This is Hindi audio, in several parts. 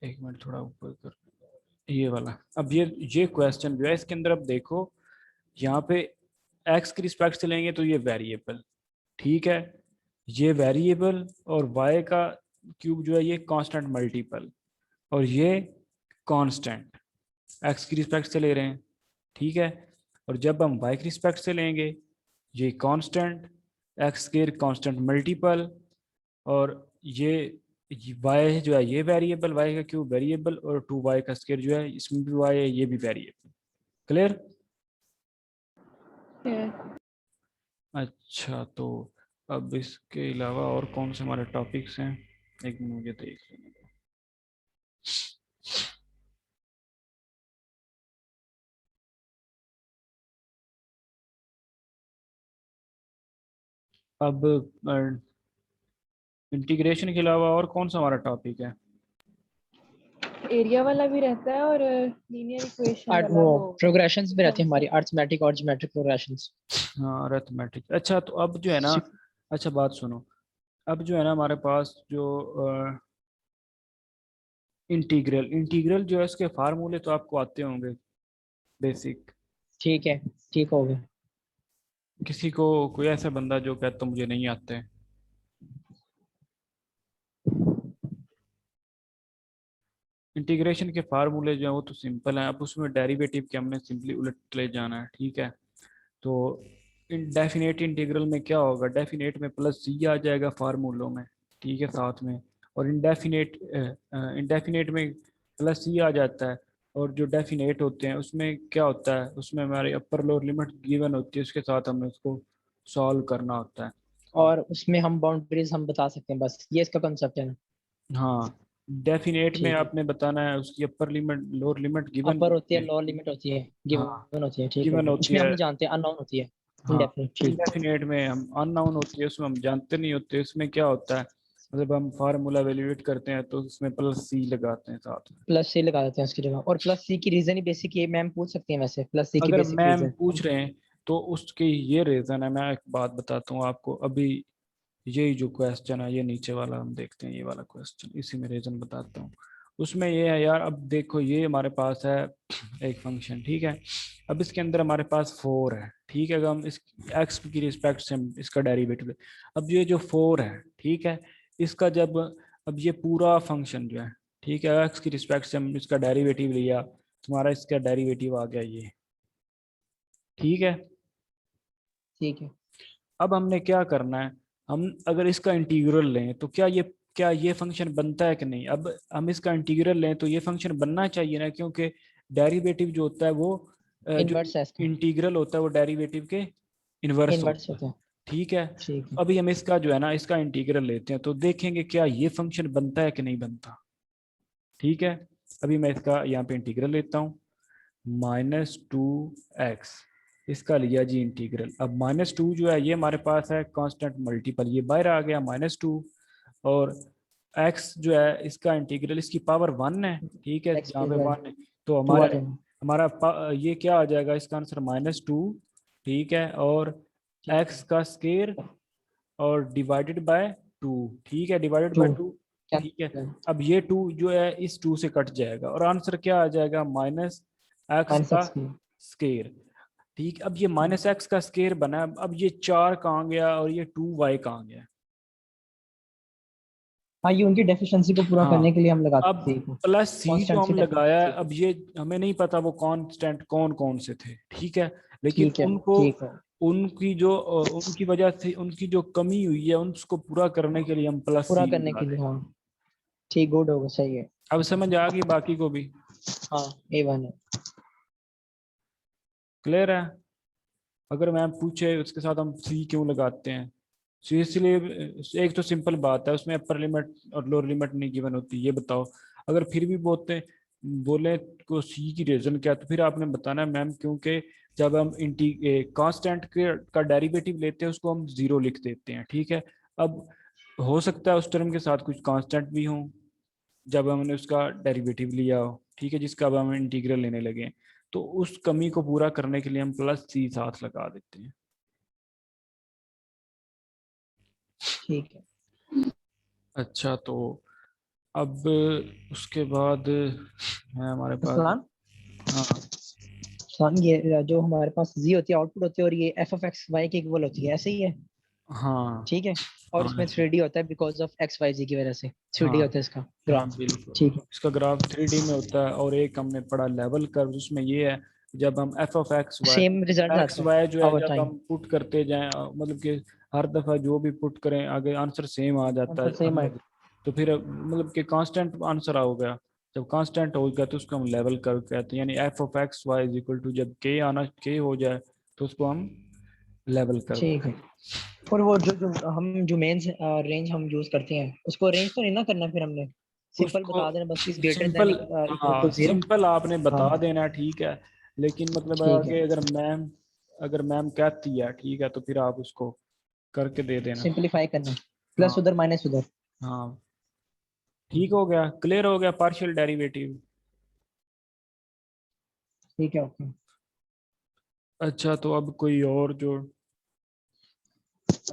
एक मिनट थोड़ा ऊपर कर, ये वाला। अब ये क्वेश्चन जो है इसके अंदर अब देखो, यहाँ पे एक्स की रिस्पेक्ट से लेंगे तो ये वेरिएबल, ठीक है, ये वेरिएबल, और वाई का क्यूब जो है ये कांस्टेंट मल्टीपल, और ये कांस्टेंट एक्स की रिस्पेक्ट से ले रहे हैं, ठीक है। और जब हम वाई की रिस्पेक्ट से लेंगे, ये constant x square constant multiple, और ये वाई जो है ये वेरिएबल, वाई का क्यूब वेरिएबल, और 2y का स्क्वायर जो है इसमें भी वाई है, ये भी वेरिएबल। क्लियर? अच्छा, तो अब इसके अलावा और कौन से हमारे टॉपिक्स हैं, एक मिनट मुझे देख लेने दो। अब इंटीग्रेशन के अलावा और कौन सा हमारा टॉपिक है? एरिया वाला भी रहता है और लीनियर इक्वेशन वाला, वो वो प्रोग्रेशंस भी रहती है हमारी, अरिथमेटिक और ज्योमेट्रिक प्रोग्रेशंस। हाँ, अरिथमेटिक। अच्छा, तो अब जो है ना, अच्छा बात सुनो, अब जो है ना हमारे पास जो इंटीग्रल, इंटीग्रल जो है उसके फार्मूले तो आपको आते होंगे बेसिक। ठीक है, ठीक हो गया। किसी को कोई ऐसा बंदा जो कहता तो मुझे नहीं आते? इंटीग्रेशन के फार्मूले जो है वो तो सिंपल है, अब उसमें डेरिवेटिव के हमने सिंपली उलट ले जाना है, ठीक है। तो डेफिनेट इंटीग्रल में क्या होगा, डेफिनेट में प्लस सी आ जाएगा फार्मूलों में, ठीक है, साथ में। और इंडेफिनेट इंडेफिनेट में प्लस सी आ जाता है। और जो डेफिनेट होते हैं उसमें क्या होता है, उसमें हमारी अपर लोअर लिमिट गिवन होती है, उसके साथ हमें उसको सॉल्व करना होता है। और उसमें हम बाउंड्रीज हम बता सकते हैं, बस ये इसका कंसेप्ट है ना। हाँ, डेफिनेट में ठीक है, आपने बताना है उसकी upper limit lower limit given upper होती होती है, है। लोअर लिमिट होती है, हाँ, गिवन होती है। ठीक हो गिवन गया, होती उसमें हम है। नहीं जानते, अननोन होती है। हाँ, इंडेफिनिट, ठीक। इंडेफिनेट में हम अननोन होती है, उसमें हम जानते नहीं होते। उसमें क्या होता है, मतलब हम फार्मूला वैल्यूएट करते हैं तो उसमें प्लस सी लगाते हैं साथ में। प्लस सी लगा देते हैं उसकी जगह। और प्लस सी की रीजन ही बेसिक ये मैम पूछ सकती है वैसे, प्लस सी की अगर बेसिक मैम रीजन। पूछ रहे हैं तो उसके ये रीजन है, मैं एक बात बताता हूँ आपको अभी। यही जो क्वेश्चन है ये नीचे वाला हम देखते हैं, ये वाला क्वेश्चन, इसी में रीजन बताता हूँ। उसमें ये है यार, अब देखो ये हमारे पास है एक फंक्शन, ठीक है। अब इसके अंदर हमारे पास 4 है, ठीक है। अगर हम इस एक्स की रिस्पेक्ट से हम इसका डेरिवेटिव ले, अब ये जो 4 है, ठीक है, इसका जब, अब ये पूरा फंक्शन जो है, ठीक है, एक्स की रिस्पेक्ट से हम इसका डेरिवेटिव लिया, तुम्हारा इसका डेरिवेटिव आ गया ये, ठीक है। ठीक है। अब हमने क्या करना है, हम अगर इसका इंटीग्रल लें तो क्या ये फंक्शन बनता है कि नहीं। अब हम इसका इंटीग्रल लें तो ये फंक्शन बनना चाहिए ना, क्योंकि डेरिवेटिव जो होता है वो जो इनवर्स है इसका, इंटीग्रल होता है वो डेरिवेटिव के इन्वर्स इनवर्स होता है, होता है। ठीक है। ठीक तो है, अभी हम इसका जो है ना इसका इंटीग्रल लेते हैं तो देखेंगे क्या ये फंक्शन बनता है कि नहीं बनता, ठीक है। अभी मैं इसका यहाँ पे इंटीग्रल लेता हूँ, -2x, इसका लिया जी इंटीग्रल। अब -2 जो है ये हमारे पास है कांस्टेंट मल्टीपल, ये बाहर आ गया -2। और x जो है इसका इंटीग्रल, इसकी पावर 1 है, ठीक है, एक्स जहाँ की पे वैल्यू 1 है। तो टू आ हमारा जाएगा। हमारा ये क्या आ जाएगा इसका आंसर -2, ठीक है। और ठीक x है, का स्केयर और डिवाइडेड बाय 2, ठीक है, डिवाइडेड टू बाय 2, क्या ठीक है। अब ये 2 जो है इस 2 से कट जाएगा और आंसर क्या आ जाएगा, -x माइनस का एक्स की। स्केयर, ठीक। अब ये -x का स्केयर बना, अब ये 4 कहाँ गया और ये 2y कहाँ गया। हाँ, ये उनकी डेफिशिएंसी को पूरा हाँ, करने के लिए हम अब लगाते हैं, प्लस सी जो कांस्टेंट हम की लगाया है, डेफिशिएंसी। अब ये हमें नहीं पता वो कांस्टेंट कौन कौन से थे, ठीक है। लेकिन ठीक है, उनको, ठीक है। उनकी वजह से उनकी जो कमी हुई है उसको पूरा करने के लिए हम प्लस पूरा सी करने लगा के लिए, रहे हैं। हाँ। ठीक, गुड होगा, सही है। अब समझ आ गई बाकी को भी? हाँ, A1 है। क्लियर है? अगर मैम पूछे उसके साथ हम सी क्यों लगाते हैं, सी इसलिए, एक तो सिंपल बात है, उसमें अपर लिमिट और लोअर लिमिट नहीं गिवन होती, ये बताओ। अगर फिर भी बोले को सी की रीजन क्या है, तो फिर आपने बताना है मैम क्योंकि जब हम इंटी कांस्टेंट के का डेरिवेटिव लेते हैं उसको हम जीरो लिख देते हैं, ठीक है। अब हो सकता है उस टर्म के साथ कुछ कांस्टेंट भी हो जब हमने उसका डेरिवेटिव लिया हो, ठीक है, जिसका अब हम इंटीग्रल लेने लगे, तो उस कमी को पूरा करने के लिए हम प्लस सी साथ लगा देते हैं। ठीक है। अच्छा, तो अब उसके बाद है हमारे पास। असलान, हाँ ये जो हमारे पास जी होती है आउटपुट होती है, और ये एफ ऑफ एक्स वाई की इक्वल होती है, ऐसे ही है? हाँ ठीक है। और हाँ इसमें ऐसे। 3D होता है बिकॉज ऑफ एक्स वाई जी की वजह से, 3D हाँ होता है इसका हाँ ग्राफ। बिल्कुल। ठीक है। इसका ग्राफ 3D में होता है। और एक हमने पढ़ा लेवल कर्व, उसमें ये है जब हम F of same result x आता है वाई जो है ओवर जब टाइम। हम पुट करते जाएं, मतलब कि हर दफा जो भी पुट करें आगे आंसर सेम आ जाता आंसर है सेम है। हमें। तो फिर मतलब कि कांस्टेंट आंसर हो गया। जब कांस्टेंट हो गया तो उसको हम लेवल कर्व कहते हैं। यानी F of X Y is equal to जब के हो जाए तो उसको हम लेवल कर्व ठीक है। कहते और वो जो हम जो मेन रेंज हम यूज करते हैं, उसको रेंज तो नहीं ना करना फिर हमने? हैं। सिंपल उसको बता देना बस, is greater than simple, equal to हाँ जीरो। सिंपल आपने हाँ बता देना, ठीक है। लेकिन मतलब ठीक है। आगे अगर मैम कहती है ठीक है तो फिर आप उसको करके दे देना। सिंपलीफाई करना, प्लस हाँ उधर माइनस उधर। हाँ ठीक हो गया, क्लियर हो गया पार्शियल डेरिवेटिव। ठीक है, ओके। अच्छा तो अब कोई और जो,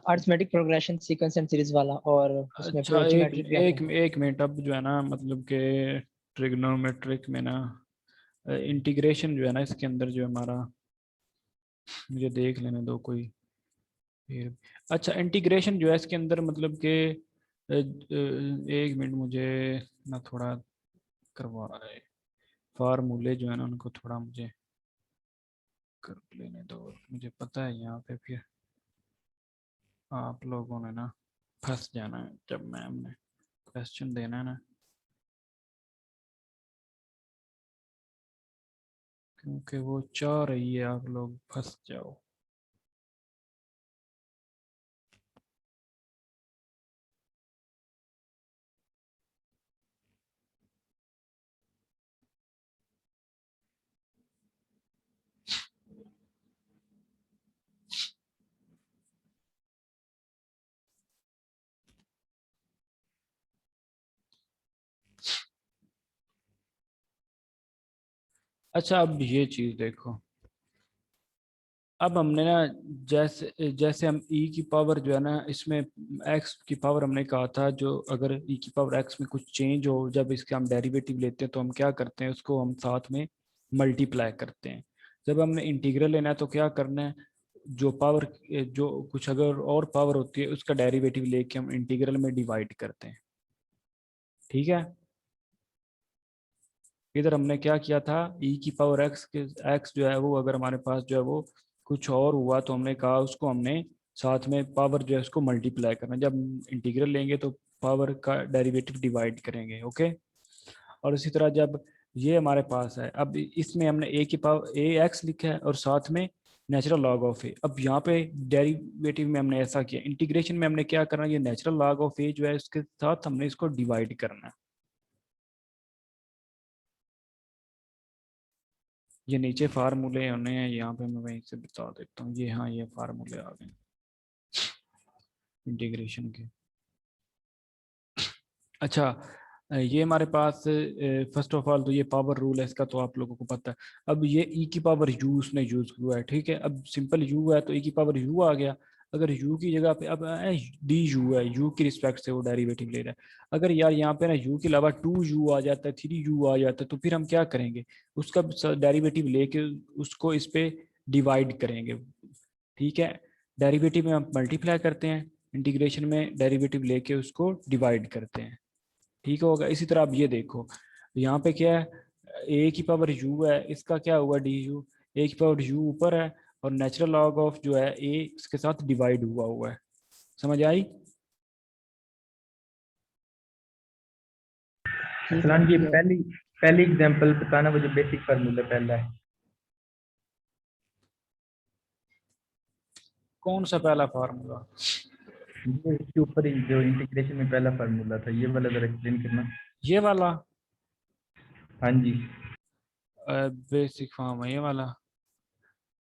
arithmetic progression sequence and series वाला, और उसमें अच्छा फिर एक ज्योमेट्रिक भी आता एक है। एक मिनट, अब जो है ना मतलब के ट्रिग्नोमेट्रिक में ना इंटीग्रेशन जो है ना इसके अंदर जो हमारा, मुझे देख लेने दो कोई फिर। अच्छा इंटीग्रेशन जो है इसके अंदर मतलब के एक मिनट मुझे ना थोड़ा करवा रहा है, फार्मूले जो है ना उनको थोड़ा मुझे कर लेने दो। मुझे पता है यहाँ पे फिर आप लोगों ने ना फंस जाना है जब मैम ने क्वेश्चन देना है ना, क्योंकि वो चाह रही है आप लोग फंस जाओ। अच्छा अब ये चीज देखो, अब हमने ना जैसे जैसे हम e की पावर जो है ना इसमें x की पावर हमने कहा था, जो अगर e की पावर x में कुछ चेंज हो जब इसके हम डेरिवेटिव लेते हैं तो हम क्या करते हैं, उसको हम साथ में मल्टीप्लाई करते हैं। जब हमने इंटीग्रल लेना है तो क्या करना है, जो पावर, जो कुछ अगर और पावर होती है उसका डेरिवेटिव लेके हम इंटीग्रल में डिवाइड करते हैं। ठीक है। इधर हमने क्या किया था, e की पावर x के x जो है वो अगर हमारे पास जो है वो कुछ और हुआ तो हमने कहा उसको हमने साथ में पावर जो है उसको मल्टीप्लाई करना। जब इंटीग्रल लेंगे तो पावर का डेरिवेटिव डिवाइड करेंगे। ओके। और इसी तरह जब ये हमारे पास है, अब इसमें हमने ए की पावर ए एक्स लिखा है और साथ में नेचुरल लॉग ऑफ ए। अब यहाँ पे डेरिवेटिव में हमने ऐसा किया, इंटीग्रेशन में हमने क्या करना, ये नेचुरल लॉग ऑफ ए जो है उसके साथ हमने इसको डिवाइड करना है। ये नीचे फार्मूले होने हैं, यहाँ पे मैं वहीं से बता देता हूँ। ये हाँ ये फार्मूले आ गए इंटीग्रेशन के। अच्छा ये हमारे पास फर्स्ट ऑफ ऑल तो ये पावर रूल है इसका तो आप लोगों को पता है। अब ये ई की पावर यू उसने यूज हुआ है, ठीक है। अब सिंपल यू है तो ई की पावर यू आ गया। अगर यू की जगह पे अब डी यू है, यू की रिस्पेक्ट से वो डेरिवेटिव ले रहा है। अगर यार यहाँ पे ना यू के अलावा टू यू आ जाता है, थ्री यू आ जाता है, तो फिर हम क्या करेंगे, उसका डेरिवेटिव लेके उसको इस पे डिवाइड करेंगे। ठीक है। डेरिवेटिव में हम मल्टीप्लाई करते हैं, इंटीग्रेशन में डेरिवेटिव लेके उसको डिवाइड करते हैं। ठीक होगा। इसी तरह आप ये देखो, यहाँ पे क्या है, ए की पावर यू है, इसका क्या हुआ डी यू। ए की पावर यू ऊपर है और नेचुरल लॉग ऑफ जो है ए इसके साथ डिवाइड हुआ हुआ है। समझ आई। ठीक है, फलान जी clear। पहली पहली एग्जांपल बताना, वो जो बेसिक फार्मूला पहला है। कौन सा पहला फार्मूला। ये इसके ऊपर ही जो इंटीग्रेशन में पहला फार्मूला था, ये वाला जरा एक्सप्लेन करना। ये वाला हाँ जी। बेसिक फॉर्म है ये वाला।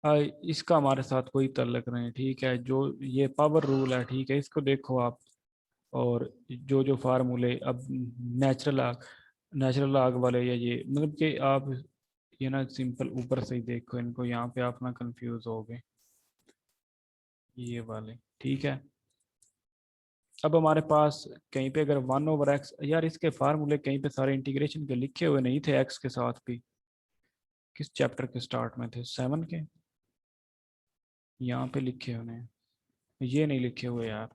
इसका हमारे साथ कोई ताल्लुक नहीं, ठीक है। जो ये पावर रूल है, ठीक है, इसको देखो आप। और जो जो फार्मूले अब नेचुरल आग वाले या ये मतलब कि आप ये ना सिंपल ऊपर से ही देखो इनको, यहाँ पे आप ना कंफ्यूज हो गए ये वाले, ठीक है। अब हमारे पास कहीं पे अगर 1/x, यार इसके फार्मूले कहीं पे सारे इंटीग्रेशन के लिखे हुए नहीं थे एक्स के साथ भी? किस चैप्टर के स्टार्ट में थे? 7 के? यहाँ पे लिखे हुए हैं, ये नहीं लिखे हुए यार,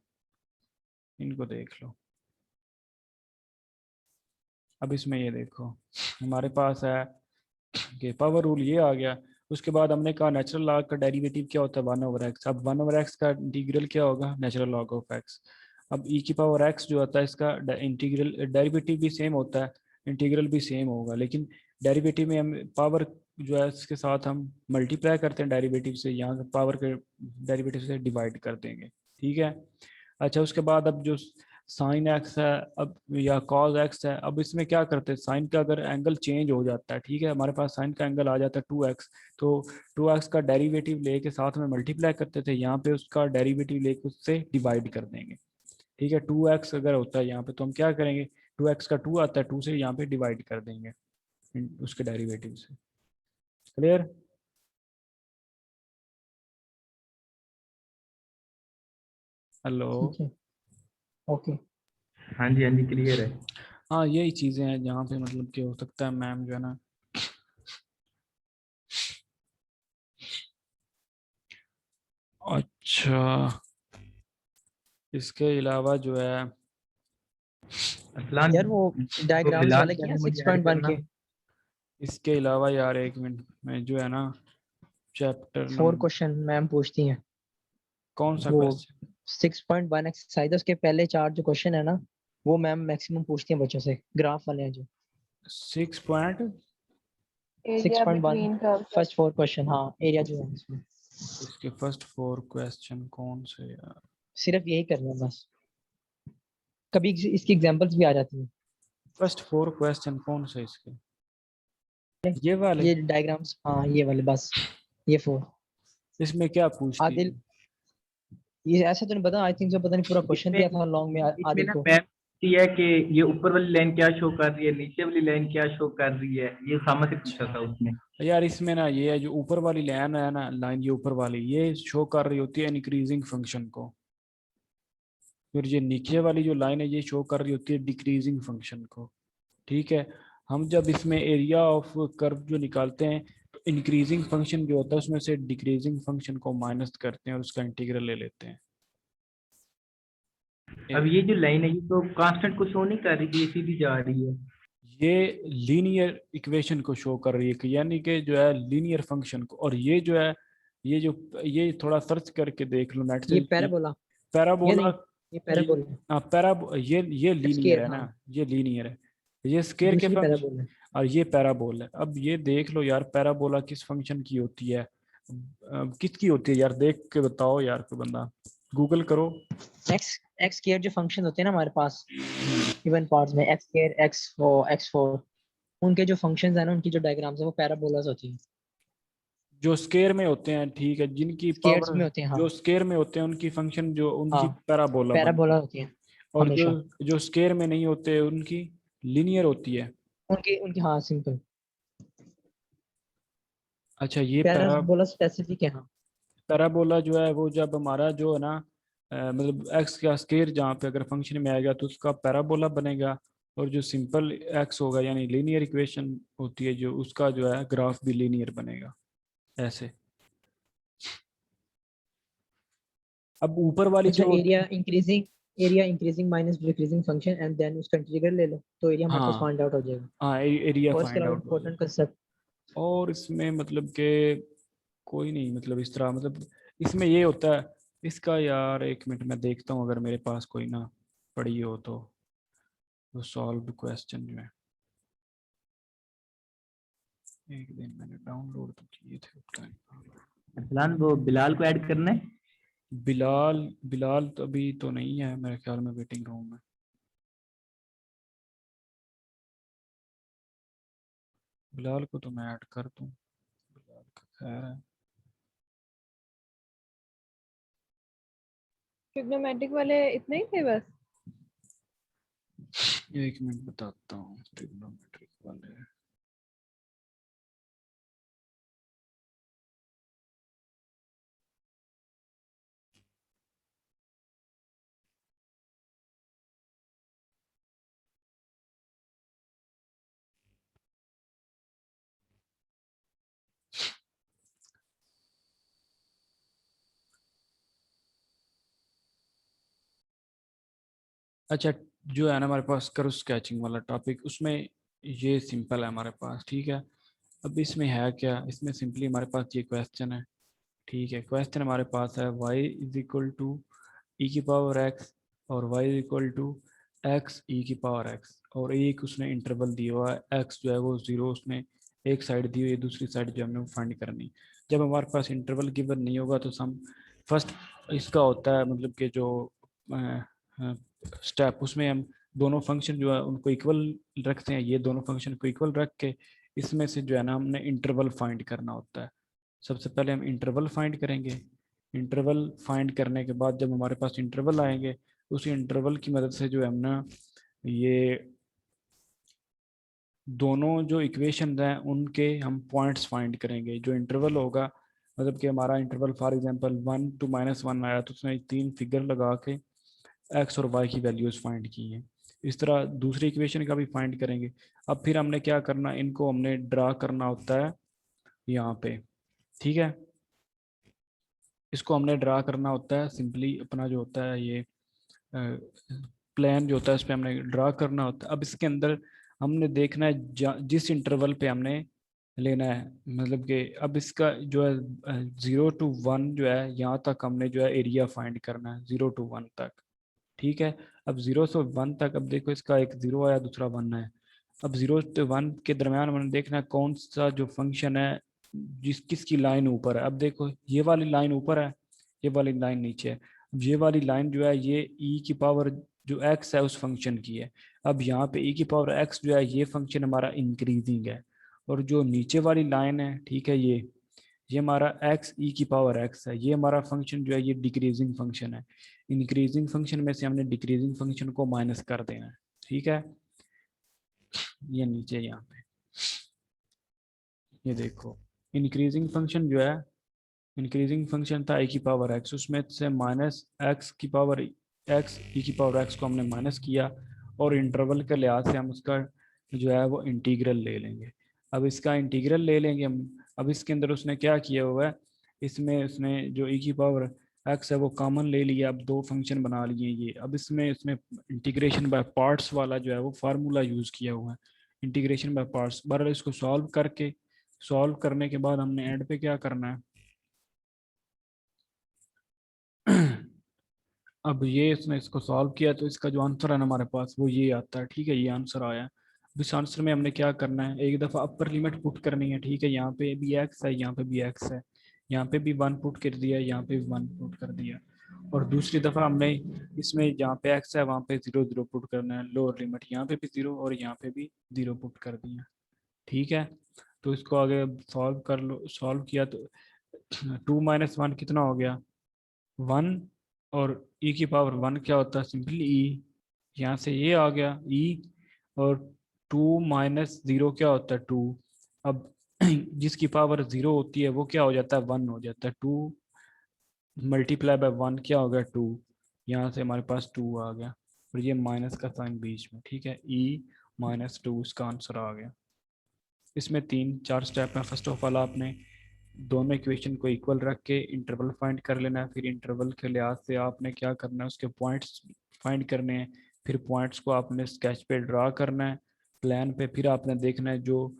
इनको देख लो। अब इसमें ये देखो, हमारे पास है कि पावर रूल ये आ गया। उसके बाद हमने कहा नेचुरल लॉग का डेरिवेटिव क्या होता है? 1/x। अब 1/x का इंटीग्रल क्या होगा? Natural log of x। अब e की पावर x जो होता है इसका इंटीग्रल डेरिवेटिव भी सेम होता है, इंटीग्रल भी सेम होगा, लेकिन डेरिवेटिव में हम पावर जो है इसके साथ हम मल्टीप्लाई करते हैं डेरिवेटिव से, यहाँ पावर के डेरिवेटिव से डिवाइड कर देंगे। ठीक है। अच्छा, उसके बाद अब जो साइन एक्स है अब या कॉज एक्स है, अब इसमें क्या करते हैं, साइन का अगर एंगल चेंज हो जाता है, ठीक है, हमारे पास साइन का एंगल आ जाता है 2x, तो 2x का डेरिवेटिव लेके साथ में मल्टीप्लाई करते थे, यहाँ पे उसका डेरिवेटिव लेके उससे डिवाइड कर देंगे। ठीक है, 2x अगर होता है यहाँ पे तो हम क्या करेंगे, 2x का 2 आता है, 2 से यहाँ पे डिवाइड कर देंगे उसके डेरिवेटिव से। क्लियर? हेलो? ठीक है, ओके। हाँ जी, हाँ जी, क्लियर है। हाँ, यही चीज़ें हैं जहाँ पे मतलब कि हो सकता है मैम जो है ना। अच्छा, इसके अलावा जो है, असलान, यार वो तो डायग्राम्स बिलाल वाले क्या किए है मुझे ऐड 6.1 करना। के इसके अलावा यार एक मिनट में जो है ना, चैप्टर 4 नंबर क्वेश्चन मैम पूछती हैं। कौन सा वो क्वेश्चन? 6.1 एक्सरसाइज है, उसके पहले 4 जो क्वेश्चन है ना, वो मैम मैक्सिमम पूछती हैं बच्चों से, ग्राफ वाले हैं जो। 6 point? Area 6.1 between curve. First 4 question, हाँ एरिया जो है इसमें इसके फर्स्ट 4 क्वेश्चन कौन से यार? सिर्फ यही करना है बस। कभी इसकी एग्जांपल्स भी आ जाती हैं। फर्स्ट 4 क्वेश्चन कौन से इसके? ये वाले? ये डायग्राम्स, हाँ ये वाले बस, ये 4। इसमें क्या पूछती आदिल, है? ये ऐसे तो नहीं पता, आई थिंक जो पता नहीं पूरा क्वेश्चन इसमें दिया था लॉन्ग में इसमें आदिल ना को। मैम ये है कि ये ऊपर वाली लाइन क्या शो कर रही है, नीचे वाली लाइन क्या शो कर रही है, ये सामा से पूछा अच्छा था उसने। यार, इसमें ना ये है जो ऊपर वाली लाइन है ना, लाइन ये ऊपर वाली ये शो कर रही होती है इंक्रीजिंग फंक्शन को, फिर ये नीचे वाली जो लाइन है ये शो कर रही होती है डिक्रीजिंग फंक्शन को। ठीक है। हम जब इसमें एरिया ऑफ कर्व जो निकालते हैं तो इंक्रीजिंग फंक्शन जो होता है उसमें से डिक्रीजिंग फंक्शन को माइनस करते हैं और उसका इंटीग्रल ले लेते हैं। अब ये जो लाइन है ये तो कांस्टेंट को शो नहीं कर रही, ये सीधी जा रही है। ये लीनियर इक्वेशन को शो कर रही है कि यानी कि जो है लीनियर फंक्शन को, और ये जो है ये जो ये थोड़ा सर्च करके देख लो नेट से, ये पैराबोला, ये पैराबोला। नहीं, ये पैराबोला है। पैरा ये लीनियर स्केयर, है हाँ ना, ये लीनियर है, ये स्केयर के दूसरी फंक्शन, पैराबोला है। और ये पैराबोल है। अब ये देख लो यार, पैराबोला किस फंक्शन की होती है? किसकी होती है यार, देख के बताओ यार, कोई बंदा गूगल करो। एक्स एक्स स्केयर जो फंक्शन होते हैं ना हमारे पास हम्म, इवन पार्ट्स में, एक्स स्केयर, एक्स4, उनके जो फंक्शंस है ना, उनकी जो डायग्राम्स है वो पैराबोलास होती है। जो स्केयर में होते हैं, ठीक है, जिनकी स्केयर्स पावर में होते हैं, जो हाँ। स्केयर में होते हैं उनकी फंक्शन जो उनकी हाँ पैराबोला बनती पैराबोला है, होती है और जो हमेशा। जो स्केयर में नहीं होते उनकी लीनियर होती है। उनकी उनकी हाँ सिंपल। अच्छा, ये पैराबोला स्पेसिफिक है, हाँ। पैराबोला जो है वो जब हमारा जो है ना मतलब एक्स का स्केयर जहाँ पे अगर फंक्शन में आएगा तो उसका पैराबोला बनेगा, और जो सिंपल एक्स होगा यानी लीनियर इक्वेशन होती है जो, उसका जो है ग्राफ भी लीनियर बनेगा ऐसे। अब ऊपर वाली अच्छा, जो होती है, area increasing minus decreasing function and then उसका इंटीग्रल ले लो तो एरिया हमारे पास हाँ फाइंड आउट हो जाएगा। हाँ, एरिया और इसके फाइंड अलावा आउट हो जाए। इंपॉर्टेंट कंसेप्ट, और इसमें मतलब कि कोई नहीं, मतलब इस तरह मतलब इसमें ये होता है इसका, यार एक मिनट मैं देखता हूँ अगर मेरे पास कोई ना पड़ी हो तो सॉल्व क्वेश्चन जो है, एक दिन मैंने डाउनलोड तो किए थे उतना ही। असलान, वो बिलाल को ऐड करना है। बिलाल बिलाल तो अभी तो नहीं है मेरे ख्याल में वेटिंग रूम में। बिलाल को तो मैं ऐड कर दूं, बिलाल का खैर है। ट्रिग्नोमेट्रिक वाले इतने ही थे बस? एक मिनट बताता हूँ ट्रिग्नोमेट्रिक वाले। अच्छा, जो है ना हमारे पास कर्व स्केचिंग वाला टॉपिक, उसमें ये सिंपल है हमारे पास, ठीक है। अब इसमें है क्या, इसमें सिंपली हमारे पास ये क्वेश्चन है, ठीक है। क्वेश्चन हमारे पास है y is equal to E की पावर x और y is equal to X E की पावर x, और एक उसने इंटरवल दिया हुआ है x जो है वो 0, उसने एक साइड दी हुई है, दूसरी साइड जो हमने फाइंड करनी। जब हमारे पास इंटरवल गिवन नहीं होगा तो हम फर्स्ट इसका होता है मतलब कि जो स्टेप, उसमें हम दोनों फंक्शन जो है उनको इक्वल रखते हैं, ये दोनों फंक्शन को इक्वल रख के इसमें से जो है ना हमने इंटरवल फाइंड करना होता है। सबसे पहले हम इंटरवल फाइंड करेंगे। इंटरवल फाइंड करने के बाद जब हमारे पास इंटरवल आएंगे, उस इंटरवल की मदद से जो है हम ना ये दोनों जो इक्वेशन हैं उनके हम पॉइंट्स फाइंड करेंगे। जो इंटरवल होगा, मतलब कि हमारा इंटरवल फॉर एग्जांपल 1 to -1 आया, तो उसने 3 फिगर लगा के एक्स और वाई की वैल्यूज फाइंड की हैं। इस तरह दूसरी इक्वेशन का भी फाइंड करेंगे। अब फिर हमने क्या करना, इनको हमने ड्रा करना होता है यहाँ पे, ठीक है। इसको हमने ड्रा करना होता है, सिंपली अपना जो होता है ये प्लान जो होता है, इस पर हमने ड्रा करना होता है। अब इसके अंदर हमने देखना है जिस इंटरवल पे हमने लेना है, मतलब कि अब इसका जो है 0 to 1 जो है, यहाँ तक हमने जो है एरिया फाइंड करना है 0 to 1 तक, ठीक है। अब 0 से 1 तक, अब देखो इसका एक 0 आया, दूसरा 1 है। अब 0 से 1 के दरम्यान मैंने देखना है कौन सा जो फंक्शन है किसकी लाइन ऊपर है। अब देखो ये वाली लाइन ऊपर है, ये वाली लाइन नीचे है। अब ये वाली लाइन जो है ये ई की पावर जो एक्स है उस फंक्शन की है। अब यहाँ पे ई की पावर एक्स जो है ये फंक्शन हमारा इंक्रीजिंग है, और जो नीचे वाली लाइन है, ठीक है, ये हमारा एक्स ई की पावर एक्स है, ये हमारा फंक्शन जो है ये डिक्रीजिंग फंक्शन है। इंक्रीजिंग फंक्शन में से हमने डिक्रीजिंग फंक्शन को माइनस कर देना है, ठीक है। ये नीचे यहाँ पे ये देखो, इंक्रीजिंग फंक्शन जो है, इंक्रीजिंग फंक्शन था ए की पावर एक्स, उसमें से माइनस एक्स की पावर एक्स ई की पावर एक्स को हमने माइनस किया, और इंटरवल के लिहाज से हम उसका जो है वो इंटीग्रल ले लेंगे। अब इसका इंटीग्रल ले लेंगे हम। अब इसके अंदर उसने क्या किया हुआ है, इसमें उसने जो ई की पावर एक्स है वो कॉमन ले लिया, अब दो फंक्शन बना लिए ये। अब इसमें उसने इंटीग्रेशन बाय पार्ट्स वाला जो है वो फार्मूला यूज़ किया हुआ है, इंटीग्रेशन बाय पार्ट्स। बहरहाल इसको सॉल्व करने के बाद हमने एंड पे क्या करना है अब ये इसने इसको सॉल्व किया तो इसका जो आंसर है ना हमारे पास वो ये आता है, ठीक है, ये आंसर आया। अब इस आंसर में हमने क्या करना है, एक दफ़ा अपर लिमिट पुट करनी है, ठीक है। यहाँ पे भी एक्स है, यहाँ पे भी एक्स है, यहाँ पे भी 1 पुट कर दिया, यहाँ पे भी 1 पुट कर दिया। और दूसरी दफ़ा हमने इसमें जहाँ पे एक्स है वहाँ पे 0 0 पुट करना है, लोअर लिमिट यहाँ पे भी 0 और यहाँ पे भी 0 पुट कर दिया, ठीक है। तो इसको आगे सॉल्व कर लो, सॉल्व किया तो 2 - 1 कितना हो गया, 1, और ई की पावर 1 क्या होता है, सिंपली ई, यहाँ से ये आ गया ई, और 2 - 0 क्या होता है 2। अब जिसकी पावर 0 होती है वो क्या हो जाता है 1 हो जाता है, 2 मल्टीप्लाई बाय 1 क्या हो गया 2, यहाँ से हमारे पास 2 आ गया, और ये माइनस का साइन बीच में, ठीक है, E - 2 इसका आंसर आ गया। इसमें 3 4 स्टेप हैं। फर्स्ट ऑफ ऑल आपने दोनों इक्वेशन को इक्वल रख के इंटरवल फाइंड कर लेना है, फिर इंटरवल के लिहाज से आपने क्या करना है, उसके पॉइंट्स फाइंड करने हैं, फिर पॉइंट्स को आपने स्केच पे ड्रा करना है प्लान पे। फिर आपने देखना है जो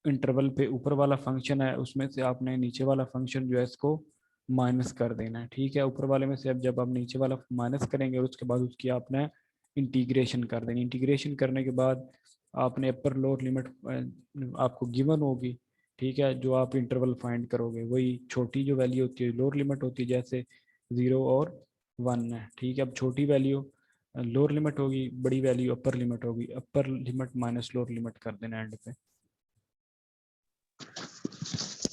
इंटरवल पे ऊपर वाला फंक्शन है उसमें से आपने नीचे वाला फंक्शन जो है इसको माइनस कर देना है, ठीक है। ऊपर वाले में से अब जब आप नीचे वाला माइनस करेंगे और उसके बाद उसकी आपने इंटीग्रेशन कर देनी। इंटीग्रेशन करने के बाद आपने अपर लोअर लिमिट आपको गिवन होगी, ठीक है। जो आप इंटरवल फाइंड करोगे वही छोटी जो वैल्यू होती है लोअर लिमिट होती है, जैसे 0 और 1 है, ठीक है। अब छोटी वैल्यू लोअर लिमिट होगी, बड़ी वैल्यू अपर लिमिट होगी, upper limit minus lower limit कर देना एंड पे।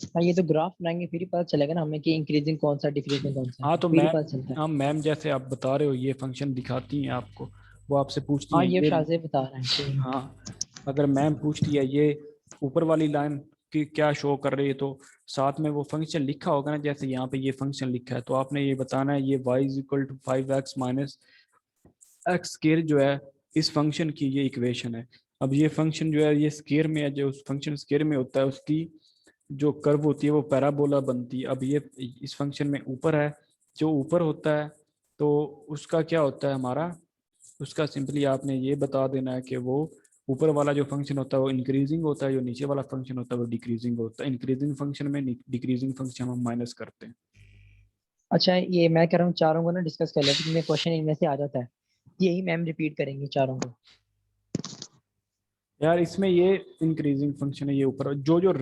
हाँ, ये तो ग्राफ बनाएंगे फिर ही पता चलेगा ना हमें कि इंक्रीजिंग कौन सा डिक्रीजिंग कौन सा हाँ है, तो फिर ही मैम, पता चलता है। हाँ मैम जैसे आप बता रहे हो ये फंक्शन दिखाती हैं आपको, वो आपसे पूछती हाँ, हैं ये ये, शाज़ बता रहे हैं कि हाँ अगर मैम पूछती है ये ऊपर वाली लाइन की क्या शो कर रही है, तो साथ में वो फंक्शन लिखा होगा ना, जैसे यहाँ पे ये फंक्शन लिखा है, तो आपने ये बताना है ये y = 5x - x स्केयर जो है इस फंक्शन की ये इक्वेशन है। अब ये फंक्शन जो है ये स्केयर में है, जो उस फंक्शन स्केयर में होता है उसकी जो कर्व होती है वो पैराबोला बनती है। अब ये इस फंक्शन में ऊपर है, जो ऊपर होता है तो उसका क्या होता है हमारा उसका सिंपली आपने ये बता देना है कि वो ऊपर वाला जो फंक्शन होता है वो इंक्रीजिंग होता है, जो नीचे वाला फंक्शन होता है वो डिक्रीजिंग होता है। इंक्रीजिंग फंक्शन में डिक्रीजिंग फंक्शन हम माइनस करते हैं। अच्छा ये मैं कह रहा हूँ चारों को ना डिस्कस कर लेते हैं, इनमें क्वेश्चन इनमें से आ जाता है, यही मैम रिपीट करेंगी चारों को। यार इसमें ये इंक्रीजिंग फंक्शन है, ये ऊपर जो जो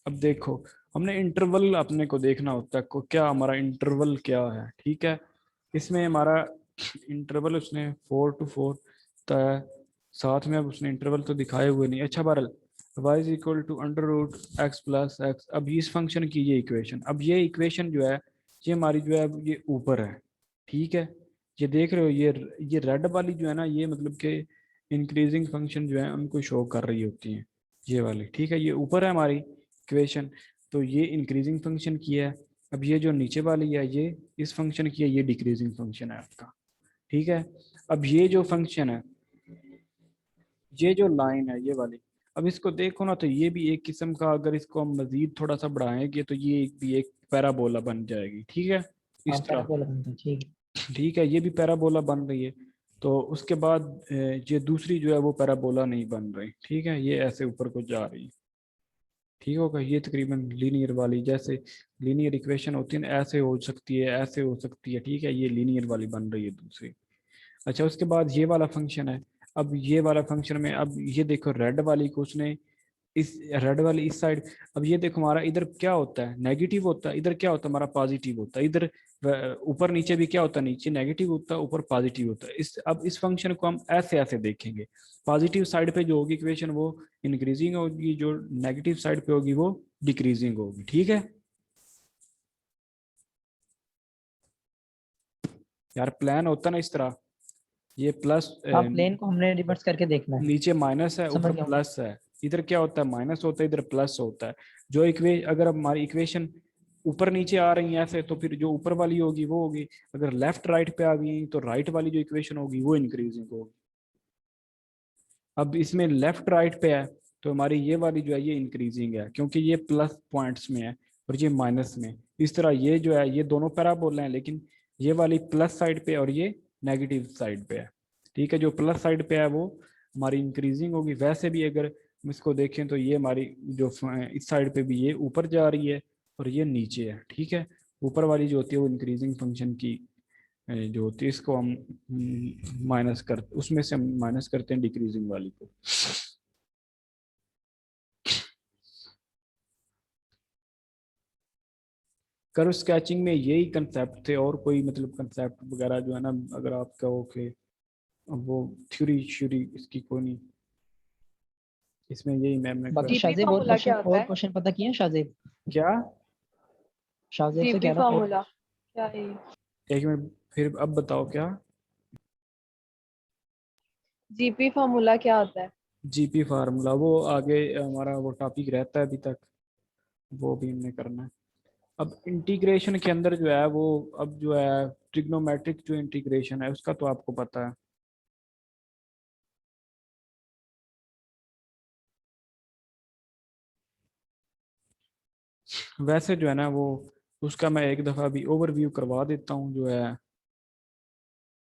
अब देखो हमने इंटरवल अपने को देखना होता है को क्या हमारा इंटरवल क्या है, ठीक है। इसमें हमारा इंटरवल उसने 4 to 4 है, साथ में अब उसने इंटरवल तो दिखाए हुए नहीं। अच्छा बहरल y is equal to under root X plus X. अब इस फंक्शन की ये इक्वेशन, अब ये इक्वेशन जो है ये हमारी जो है अब ये ऊपर है, ठीक है। ये देख रहे हो ये रेड वाली जो है ना ये मतलब कि इंक्रीजिंग फंक्शन जो है उनको शो कर रही होती हैं ये वाली, ठीक है। ये ऊपर है हमारी इक्वेशन, तो ये इंक्रीजिंग फंक्शन की है। अब ये जो नीचे वाली है ये इस फंक्शन की है, ये डिक्रीजिंग फंक्शन है आपका, ठीक है। अब ये जो फंक्शन है, ये जो लाइन है ये वाली, अब इसको देखो ना तो ये भी एक किस्म का, अगर इसको हम मजीद थोड़ा सा बढ़ाएंगे तो ये भी एक पैराबोला बन जाएगी, ठीक है। हाँ इस तरह, पैराबोला बनता है, ठीक है। ठीक है, ये भी पैराबोला बन रही है। तो उसके बाद ये दूसरी जो है वो पैराबोला नहीं बन रही, ठीक है, ये ऐसे ऊपर को जा रही है, ठीक होगा। ये तकरीबन लीनियर वाली, जैसे लीनियर इक्वेशन होती है ना, ऐसे हो सकती है ऐसे हो सकती है, ठीक है, ये लीनियर वाली बन रही है दूसरी। अच्छा उसके बाद ये वाला फंक्शन है। अब ये वाला फंक्शन में अब ये देखो रेड वाली को उसने इस रेड वाली इस साइड, अब ये देखो हमारा इधर क्या होता है नेगेटिव होता है, इधर क्या होता है हमारा पॉजिटिव होता है। इधर ऊपर नीचे भी क्या होता है, नीचे नेगेटिव होता है ऊपर पॉजिटिव होता है। अब इस फंक्शन को हम ऐसे ऐसे देखेंगे, पॉजिटिव साइड पे जो होगी इक्वेशन वो इंक्रीजिंग होगी, जो नेगेटिव साइड पे होगी वो डिक्रीजिंग होगी, ठीक है। यार प्लान होता ना इस तरह, ये प्लस हाँ प्लेन को हमने रिवर्स करके देखना है। नीचे माइनस है समझ ऊपर गया हूँ। प्लस है, इधर क्या होता है माइनस होता है इधर प्लस होता है। जो अगर हमारी इक्वेशन ऊपर नीचे आ रही है ऐसे, तो फिर जो ऊपर वाली होगी वो होगी, अगर लेफ्ट राइट पे आ गई तो राइट वाली जो इक्वेशन होगी वो इंक्रीजिंग होगी। अब इसमें लेफ्ट राइट पे है तो हमारी ये वाली जो है ये इंक्रीजिंग है, क्योंकि ये प्लस पॉइंट्स में है और ये माइनस में। इस तरह ये जो है ये दोनों पैराबोला हैं, लेकिन ये वाली प्लस साइड पे और ये नेगेटिव साइड पे है, ठीक है। जो प्लस साइड पे है वो हमारी इंक्रीजिंग होगी। वैसे भी अगर हम इसको देखें तो ये हमारी जो इस साइड पे भी ये ऊपर जा रही है और ये नीचे है, ठीक है। ऊपर वाली जो होती है वो इंक्रीजिंग फंक्शन की जो होती है, इसको हम माइनस कर उसमें से हम माइनस करते हैं डिक्रीजिंग वाली को। कर्व स्केचिंग में यही कंसेप्ट थे, और कोई मतलब कंसेप्ट वगैरह जो है ना, अगर आप कहो कि वो थ्योरी श्योरी इसकी कोई नहीं, इसमें यही मैम ने बाकी जीपी शाहजेब फार्मूला क्या होता और है? क्वेश्चन पता किया शाहजेब? क्या। शाहजेब से जीपी कह रहा हूँ और फार्मूला क्या है? एक मिनट फिर अब बताओ क्या। जीपी फार्मूला क्या होता है? जीपी फार्मूला वो आगे हमारा वो टॉपिक रहता है अभी तक, वो भी हमने करना है। अब इंटीग्रेशन के अंदर जो है वो अब जो है ट्रिग्नोमेट्रिक जो इंटीग्रेशन है उसका तो आपको पता है। वैसे जो है ना वो उसका मैं एक दफ़ा भी ओवरव्यू करवा देता हूँ जो है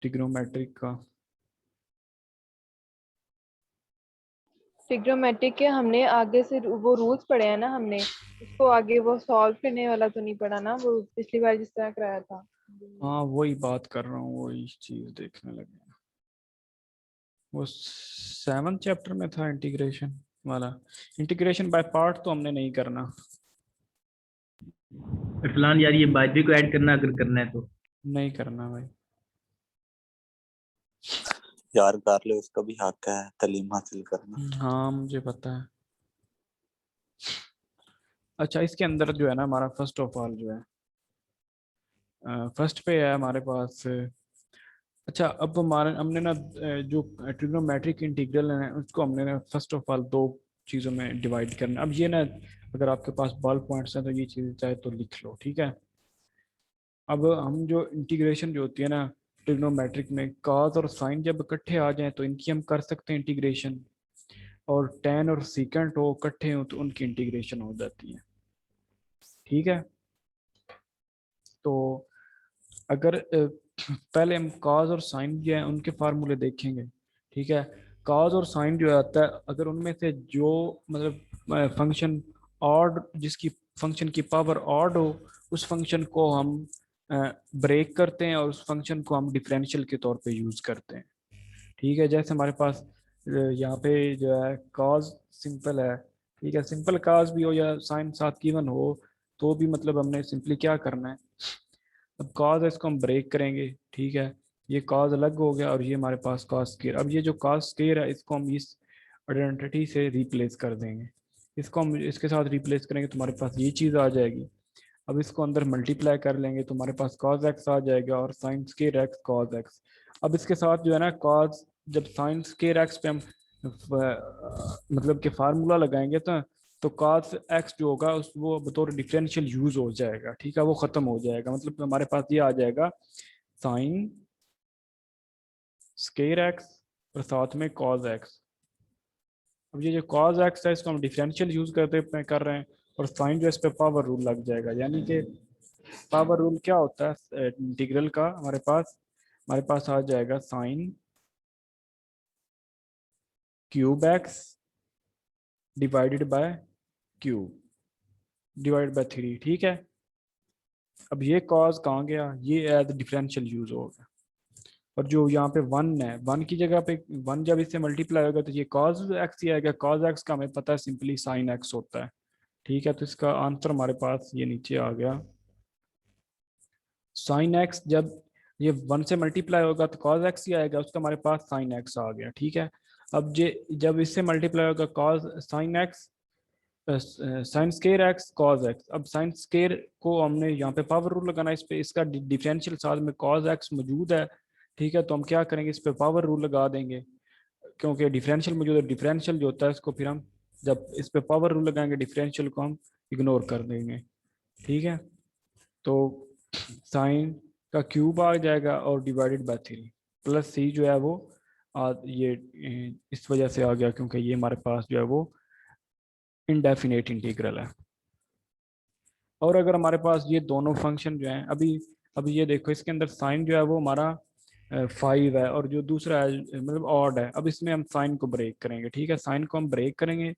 ट्रिग्नोमेट्रिक का। ट्रिग्नोमेट्रिक के हमने आगे से वो रूल्स पढ़े हैं ना हमने, उसको आगे वो सॉल्व करने वाला तो नहीं पढ़ा ना, वो पिछली बार जिस तरह कराया था। हाँ वही बात कर रहा हूँ, वही चीज़ देखने लगे। वो 7th चैप्टर में था इंटीग्रेशन वाला। इंटीग्रेशन बाय पार्ट तो हमने नहीं करना। अरसलान यार ये बाजरी को ऐड करना अगर करना है तो। नहीं करना भाई। यार कर लो, उसका भी हक है तालीम हासिल करना। हाँ मुझे पता है। अच्छा इसके अंदर जो है ना हमारा फर्स्ट ऑफ ऑल जो है फर्स्ट पे है हमारे पास। अच्छा अब हमारे हमने ना जो ट्रिग्नोमेट्रिक इंटीग्रल है उसको हमने ना फर्स्ट ऑफ ऑल दो चीज़ों में डिवाइड करना। अब ये ना अगर आपके पास बॉल पॉइंट्स हैं तो ये चीज़ चाहे तो लिख लो, ठीक है। अब हम जो इंटीग्रेशन जो होती है ना ट्रिग्नोमेट्रिक में, कॉस और साइन जब इकट्ठे आ जाएं तो इनकी हम कर सकते हैं इंटीग्रेशन, और टेन और सीकेंट हो इकट्ठे हो तो उनकी इंटीग्रेशन हो जाती है, ठीक है। तो अगर पहले हम कॉज और साइन जो है उनके फार्मूले देखेंगे। ठीक है, कॉज और साइन जो आता है, अगर उनमें से जो मतलब फंक्शन ऑड, जिसकी फंक्शन की पावर ऑड हो, उस फंक्शन को हम ब्रेक करते हैं और उस फंक्शन को हम डिफरेंशियल के तौर पे यूज करते हैं। ठीक है, जैसे हमारे पास यहाँ पे जो है कॉज सिंपल है। ठीक है, सिंपल कॉज भी हो या साइन साथ गिवन हो तो भी मतलब हमने सिंपली क्या करना है, अब कॉज है इसको हम ब्रेक करेंगे। ठीक है, ये कॉज अलग हो गया और ये हमारे पास कॉज स्क्वायर। अब ये जो कॉज स्क्वायर है इसको हम इस आइडेंटिटी से रिप्लेस कर देंगे। इसको हम इसके साथ रिप्लेस करेंगे तो हमारे पास ये चीज़ आ जाएगी। अब इसको अंदर मल्टीप्लाई कर लेंगे तो हमारे पास कॉज एक्स आ जाएगा और sine square x cos x. अब इसके साथ जो है ना कॉज, जब साइन स्क्वायर एक्स पे हम मतलब कि फार्मूला लगाएंगे तो cos x जो होगा उस वो बतौर डिफरेंशियल यूज हो जाएगा। ठीक है, वो खत्म हो जाएगा, मतलब हमारे पास ये आ जाएगा साइन स्क्वायर एक्स और साथ में cos x। अब ये जो cos x है इसको हम डिफरेंशियल यूज कर रहे हैं और साइन जो है इस पे पावर रूल लग जाएगा। यानी कि पावर रूल क्या होता है इंटीग्रल का, हमारे पास आ जाएगा sine cube x divided by cube divided by 3। ठीक है, अब ये कॉज कहाँ गया, ये एज डिफरेंशियल यूज होगा। और जो यहाँ पे वन है, वन की जगह पे वन जब इससे मल्टीप्लाई होगा तो ये कॉज एक्स ही आएगा। कॉज एक्स का हमें पता है सिंपली साइन एक्स होता है। ठीक है, तो इसका आंसर हमारे पास ये नीचे आ गया। साइन एक्स जब ये वन से मल्टीप्लाई होगा तो कॉज एक्स ही आएगा, उसका हमारे पास साइन एक्स आ गया। ठीक है, अब जे जब इससे मल्टीप्लाई होगा cause sine x sine square x cos x. अब साइन स्केयर को हमने यहाँ पे पावर रूल लगाना है इस पे, इसका डिफरेंशियल साथ में कॉज एक्स मौजूद है। ठीक है, तो हम क्या करेंगे, इस पे पावर रूल लगा देंगे क्योंकि डिफरेंशियल मौजूद है। डिफरेंशियल जो होता है इसको फिर हम जब इस पे पावर रूल लगाएंगे डिफरेंशियल को हम इग्नोर कर देंगे। ठीक है, तो साइन का क्यूब आ जाएगा और डिवाइडेड बाय 3 प्लस सी जो है वो ये इस वजह से आ गया क्योंकि ये हमारे पास जो है वो इनडेफिनेट इंटीग्रल है। और अगर हमारे पास ये दोनों फंक्शन जो हैं, अभी ये देखो इसके अंदर साइन जो है वो हमारा 5 है और जो दूसरा है मतलब ऑड है। अब इसमें हम साइन को ब्रेक करेंगे। ठीक है, साइन को हम ब्रेक करेंगे,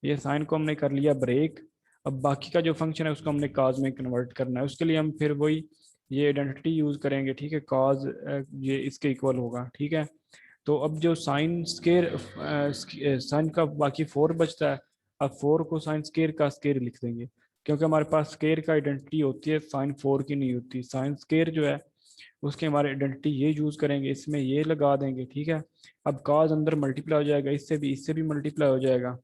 ये साइन को हमने कर लिया ब्रेक। अब बाकी का जो फंक्शन है उसको हमने काज में कन्वर्ट करना है, उसके लिए हम फिर वही ये आइडेंटिटी यूज करेंगे। ठीक है, काज ये इसके इक्वल होगा। ठीक है, तो अब जो साइन स्केयर साइन का बाकी 4 बचता है, अब 4 को साइन स्केयर का स्केयर लिख देंगे क्योंकि हमारे पास स्केयर का आइडेंटिटी होती है, साइन 4 की नहीं होती। साइन स्केयर जो है उसके हमारे आइडेंटिटी ये यूज करेंगे, इसमें ये लगा देंगे। ठीक है, अब काज अंदर मल्टीप्लाई हो जाएगा, इससे भी मल्टीप्लाई हो जाएगा।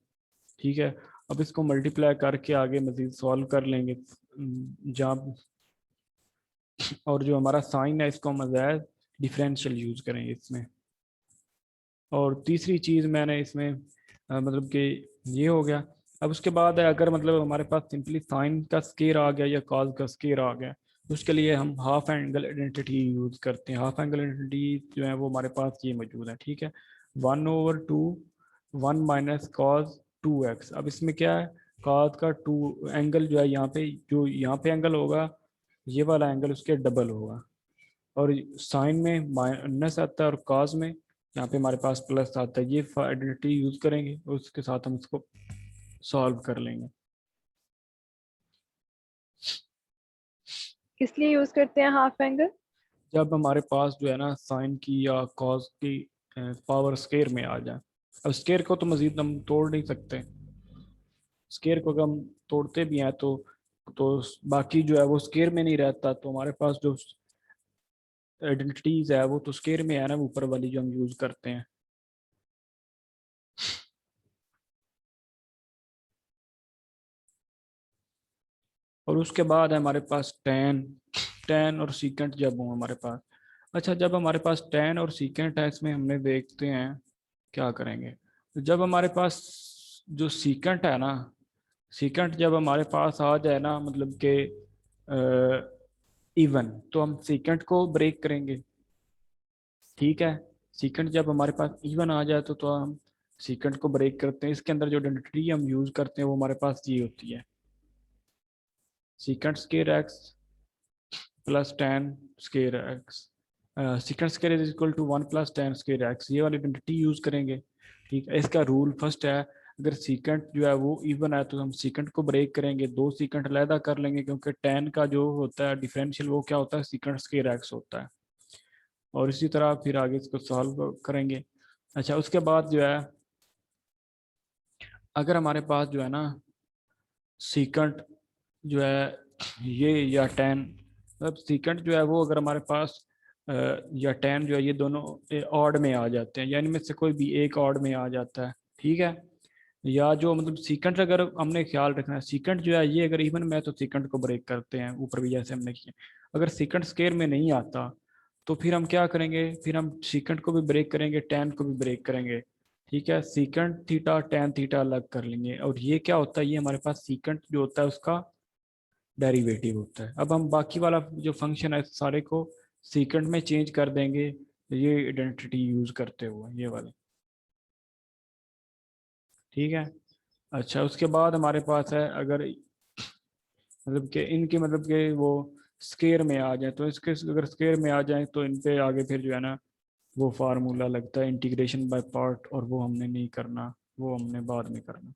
ठीक है, अब इसको मल्टीप्लाई करके आगे मजीद सॉल्व कर लेंगे जहाँ, और जो हमारा साइन है इसको हम एज डिफरेंशियल यूज करेंगे इसमें। और तीसरी चीज़ मैंने इसमें मतलब कि ये हो गया। अब उसके बाद है अगर मतलब हमारे पास सिंपली साइन का स्केयर आ गया या कॉज का स्केयर आ गया तो उसके लिए हम हाफ एंगल आइडेंटिटी यूज करते हैं। हाफ एंगल आइडेंटिटी जो है वो हमारे पास ये मौजूद है। ठीक है, 1/2 1 माइनस कॉज 2x। अब इसमें क्या है, कॉज का 2 एंगल जो है यहाँ पे, जो यहाँ पे एंगल होगा ये वाला एंगल उसके डबल होगा। और साइन में माइनस आता है और कॉज में यहाँ पे हमारे पास प्लस आता है। ये आइडेंटिटी यूज करेंगे और उसके साथ हम इसको सॉल्व कर लेंगे। किस लिए यूज करते हैं हाफ एंगल? जब हमारे पास जो है ना साइन की या कॉज की पावर स्केयर में आ जाए। अब स्केयर को तो मजीद हम तोड़ नहीं सकते, स्केयर को अगर हम तोड़ते भी हैं तो बाकी जो है वो स्केयर में नहीं रहता, तो हमारे पास जो आइडेंटिटीज है वो तो स्केयर में है ना, ऊपर वाली जो हम यूज करते हैं। और उसके बाद है हमारे पास टेन टेन और सीकेंट जब हो हमारे पास। अच्छा, जब हमारे पास टेन और सीकेंट है इसमें हमने देखते हैं क्या करेंगे। तो जब हमारे पास जो सीकेंट है ना, सीकेंट जब हमारे पास आ जाए ना मतलब के इवन, तो हम सीकेंट को ब्रेक करेंगे। ठीक है, सीकेंट जब हमारे पास इवन आ जाए तो हम सीकेंट को ब्रेक करते हैं। इसके अंदर जो आइडेंटिटी हम यूज करते हैं वो हमारे पास ये होती है, secant square X plus tan square X. Secant square is equal to 1 plus tan square X, ये वाली आइडेंटिटी यूज करेंगे। ठीक है, इसका रूल फर्स्ट है, अगर सीकेंट जो है वो इवन है तो हम सीकेंट को ब्रेक करेंगे, दो सीकेंट अलहदा कर लेंगे, क्योंकि tan का जो होता है डिफरेंशियल वो क्या होता है, सीकेंट स्क्वायर एक्स होता है। और इसी तरह फिर आगे इसको सॉल्व करेंगे। अच्छा, उसके बाद जो है अगर हमारे पास जो है ना सीकेंट जो है ये या tan, मतलब सीकेंट जो है वो अगर हमारे पास या tan जो है ये दोनों ऑड में आ जाते हैं, यानी में से कोई भी एक ऑड में आ जाता है। ठीक है, या जो मतलब सीकेंट अगर हमने ख्याल रखना है, सीकेंट जो है ये अगर इवन में है तो सीकेंट को ब्रेक करते हैं, ऊपर भी जैसे हमने किया। अगर सीकेंट स्क्वायर में नहीं आता तो फिर हम क्या करेंगे, फिर हम सीकेंट को भी ब्रेक करेंगे, tan को भी ब्रेक करेंगे। ठीक है, सीकेंट थीटा tan थीटा अलग कर लेंगे, और ये क्या होता है, ये हमारे पास सीकेंट जो होता है उसका डेरिवेटिव होता है। अब हम बाकी वाला जो फंक्शन है सारे को सीकेंट में चेंज कर देंगे, ये आइडेंटिटी यूज करते हुए ये वाले। ठीक है, अच्छा उसके बाद हमारे पास है अगर मतलब कि इनके मतलब कि वो स्केयर में आ जाए, तो इसके अगर स्केयर में आ जाए तो इन पे आगे फिर जो है ना वो फार्मूला लगता है इंटीग्रेशन बाय पार्ट, और वो हमने नहीं करना, वो हमने बाद में करना।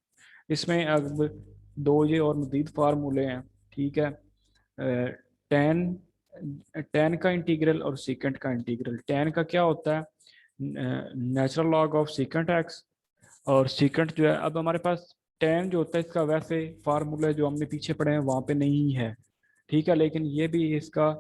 इसमें अब दो ये और मजीद फार्मूले हैं। ठीक है, टेन टेन का इंटीग्रल और सीकेंट का इंटीग्रल। टेन का क्या होता है, natural log of secant x, और सीकेंट जो है, अब हमारे पास टेन जो होता है इसका वैसे फार्मूला जो हमने पीछे पढ़े हैं वहाँ पे नहीं है। ठीक है, लेकिन ये भी इसका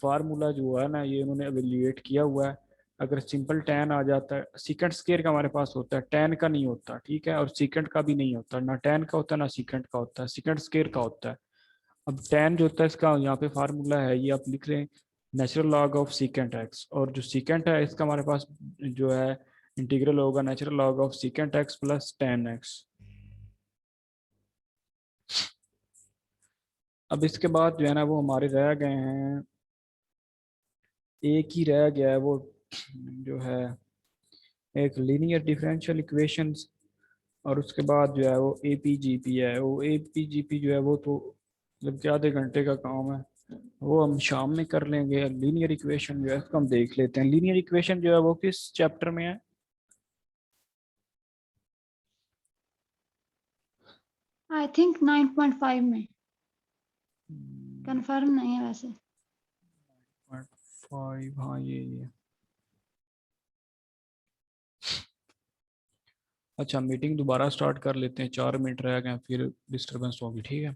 फार्मूला जो है ना ये उन्होंने एवेल्यूएट किया हुआ है। अगर सिंपल टेन आ जाता है, सीकेंट स्क्वायर का हमारे पास होता है, टेन का नहीं होता। ठीक है, और सीकेंट का भी नहीं होता, ना टेन का होता है ना सीकेंट का होता है, सीकेंट स्क्वायर का होता है। अब टेन जो होता है इसका यहाँ पे फार्मूला है, ये आप लिख रहे हैं natural log of secant x, और जो सीकेंट है इसका हमारे पास जो है इंटीग्रल होगा natural log of secant x plus ten x. अब इसके बाद जो है ना वो हमारे रह गए हैं, एक ही रह गया है वो जो है एक लीनियर डिफरेंशियल इक्वेशंस, और उसके बाद जो है वो एपीजीपी है। वो एपीजीपी जो है वो तो मतलब कि आधे घंटे का काम है, वो हम शाम में कर लेंगे। लीनियर इक्वेशन जो है इसको हम देख लेते हैं। लीनियर इक्वेशन जो है वो किस चैप्टर में है? आई थिंक 9.5 में, कंफर्म नहीं है वैसे। 5, हाँ ये। अच्छा, मीटिंग दोबारा स्टार्ट कर लेते हैं, 4 मिनट रह गए फिर डिस्टरबेंस होगी। ठीक है।